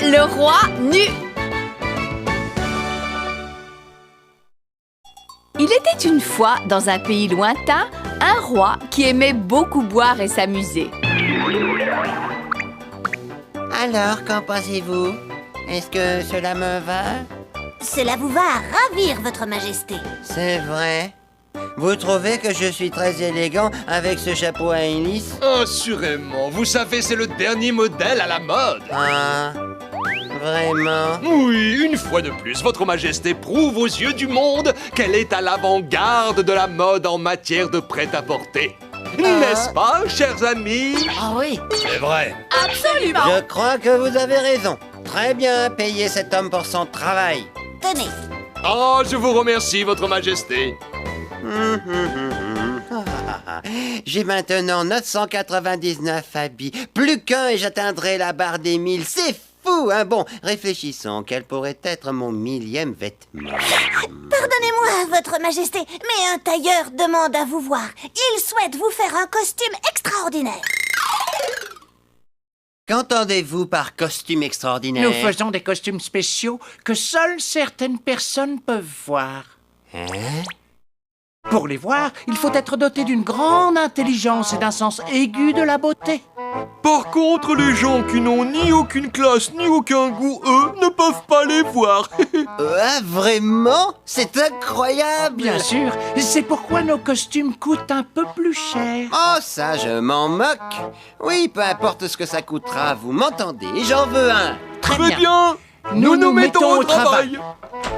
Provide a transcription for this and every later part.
Le roi nu. Il était une fois, dans un pays lointain, un roi qui aimait beaucoup boire et s'amuser. Alors, qu'en pensez-vous? Est-ce que cela me va? Cela vous va ravir, votre majesté. C'est vrai. Vous trouvez que je suis très élégant avec ce chapeau à hélice? Assurément, vous savez, c'est le dernier modèle à la mode. Ah, vraiment? Oui, une fois de plus, votre majesté prouve aux yeux du monde qu'elle est à l'avant-garde de la mode en matière de prêt-à-porter. N'est-ce pas, chers amis? Ah oui. C'est vrai. Absolument. Je crois que vous avez raison. Très bien payé cet homme pour son travail. Tenez. Oh, je vous remercie, votre majesté. J'ai maintenant 999 habits. Plus qu'un et j'atteindrai la barre des 1000. C'est fou, hein? Bon, réfléchissons. Quel pourrait être mon 1000e vêtement? Pardonnez-moi, votre majesté, mais un tailleur demande à vous voir. Il souhaite vous faire un costume extraordinaire. Qu'entendez-vous par costume extraordinaire? Nous faisons des costumes spéciaux que seules certaines personnes peuvent voir. Hein? Pour les voir, il faut être doté d'une grande intelligence et d'un sens aigu de la beauté. Par contre, les gens qui n'ont ni aucune classe ni aucun goût, eux, ne peuvent pas les voir. Ah, vraiment? C'est incroyable! Bien sûr, c'est pourquoi nos costumes coûtent un peu plus cher. Oh, ça, je m'en moque. Oui, peu importe ce que ça coûtera, vous m'entendez? J'en veux un. Très bien. Nous nous mettons au travail.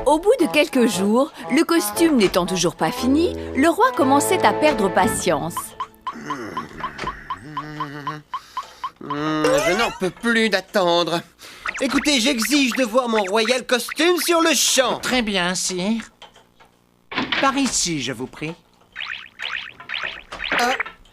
Au bout de quelques jours, le costume n'étant toujours pas fini, le roi commençait à perdre patience. Je n'en peux plus d'attendre. Écoutez, j'exige de voir mon royal costume sur le champ. Très bien, sire. Par ici, je vous prie.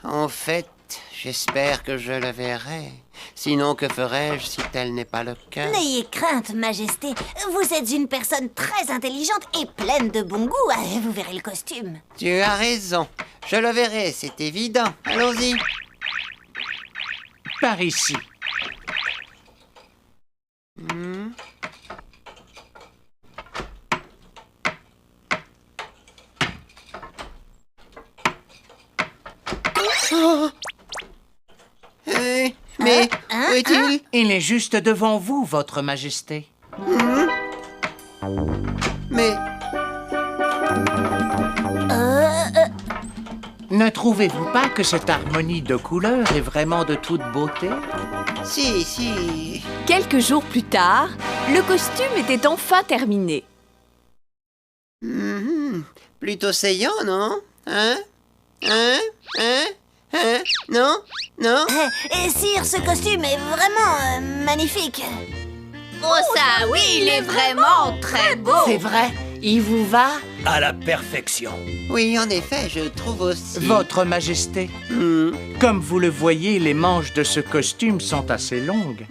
En fait, j'espère que je le verrai. Sinon, que ferais-je si tel n'est pas le cas? N'ayez crainte, majesté. Vous êtes une personne très intelligente et pleine de bon goût. Vous verrez le costume. Tu as raison. Je le verrai, c'est évident. Allons-y. Par ici. Mais où est-il? Il est juste devant vous, votre majesté. Mais Ne trouvez-vous pas que cette harmonie de couleurs est vraiment de toute beauté? si. Quelques jours plus tard, le costume était enfin terminé. Plutôt saillant, non? Hein? Non? Sire, ce costume est vraiment magnifique. Oh ça, oui, il est vraiment très beau. C'est vrai, il vous va? À la perfection. Oui, en effet, je trouve aussi. Votre majesté, comme vous le voyez, les manches de ce costume sont assez longues.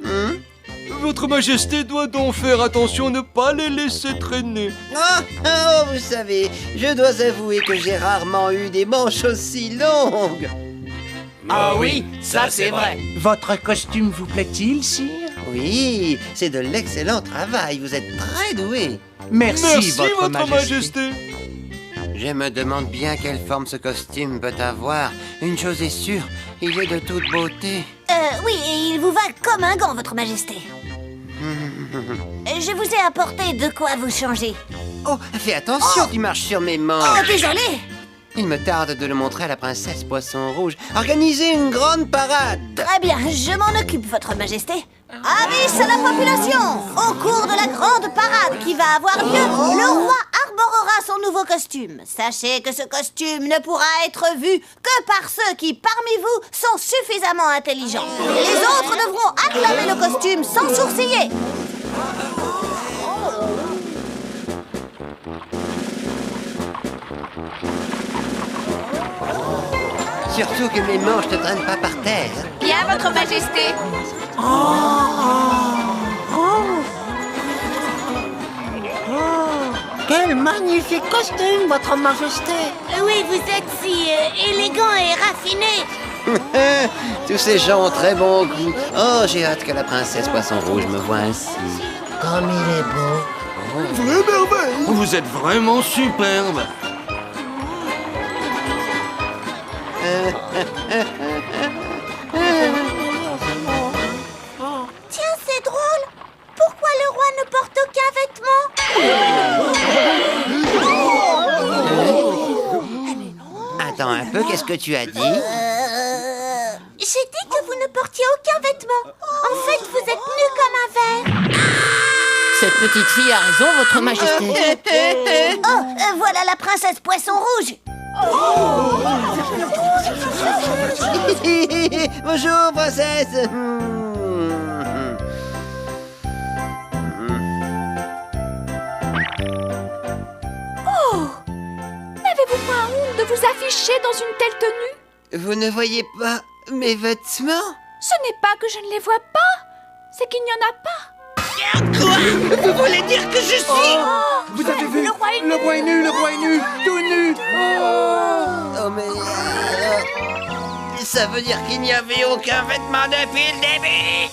Votre majesté doit donc faire attention à ne pas les laisser traîner. Oh, vous savez, je dois avouer que j'ai rarement eu des manches aussi longues. Ah oui, ça c'est vrai. Votre costume vous plaît-il, sire? Oui, c'est de l'excellent travail. Vous êtes très doué. Merci, votre majesté. Je me demande bien quelle forme ce costume peut avoir. Une chose est sûre, il est de toute beauté. Oui, et il vous va comme un gant, votre majesté. Je vous ai apporté de quoi vous changer. Oh, fais attention, tu marches sur mes manches. Oh, désolé. Il me tarde de le montrer à la princesse Poisson Rouge. Organisez une grande parade. Très bien, je m'en occupe, votre majesté. Avis à la population! Au cours de la grande parade qui va avoir lieu, le roi arborera son nouveau costume. Sachez que ce costume ne pourra être vu que par ceux qui, parmi vous, sont suffisamment intelligents. Les autres devront acclamer le costume sans sourciller. Surtout que mes manches ne traînent pas par terre. Bien, votre majesté. Quel magnifique costume, votre majesté! Oui, vous êtes si élégant et raffiné. Tous ces gens ont très bon goût. Oh, j'ai hâte que la princesse Poisson Rouge me voie ainsi. Comme il est beau. Vous êtes vraiment superbe. Tiens, c'est drôle. Pourquoi le roi ne porte aucun vêtement? Attends un peu, qu'est-ce que tu as dit? J'ai dit que vous ne portiez aucun vêtement. En fait, vous êtes nu comme un verre. Cette petite fille a raison, votre majesté. Oh, voilà la princesse Poisson Rouge. Bonjour, princesse. N'avez-vous pas honte de vous afficher dans une telle tenue? Vous ne voyez pas mes vêtements? Ce n'est pas que je ne les vois pas, c'est qu'il n'y en a pas. Vous voulez dire que je suis... Vous avez vu? Le roi est Le roi est nu, le roi est nu, tout nu. Oh, mais... ça veut dire qu'il n'y avait aucun vêtement depuis le début.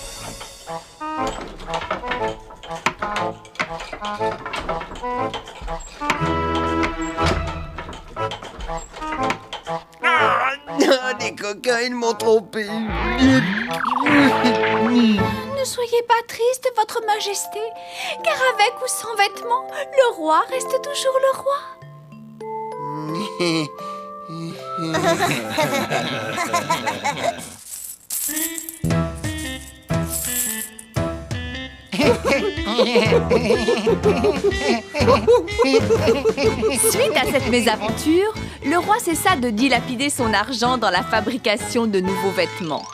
Ah, les coquins, ils m'ont trompé. Ne soyez pas triste, votre majesté, car avec ou sans vêtements, le roi reste toujours le roi. Suite à cette mésaventure, le roi cessa de dilapider son argent dans la fabrication de nouveaux vêtements.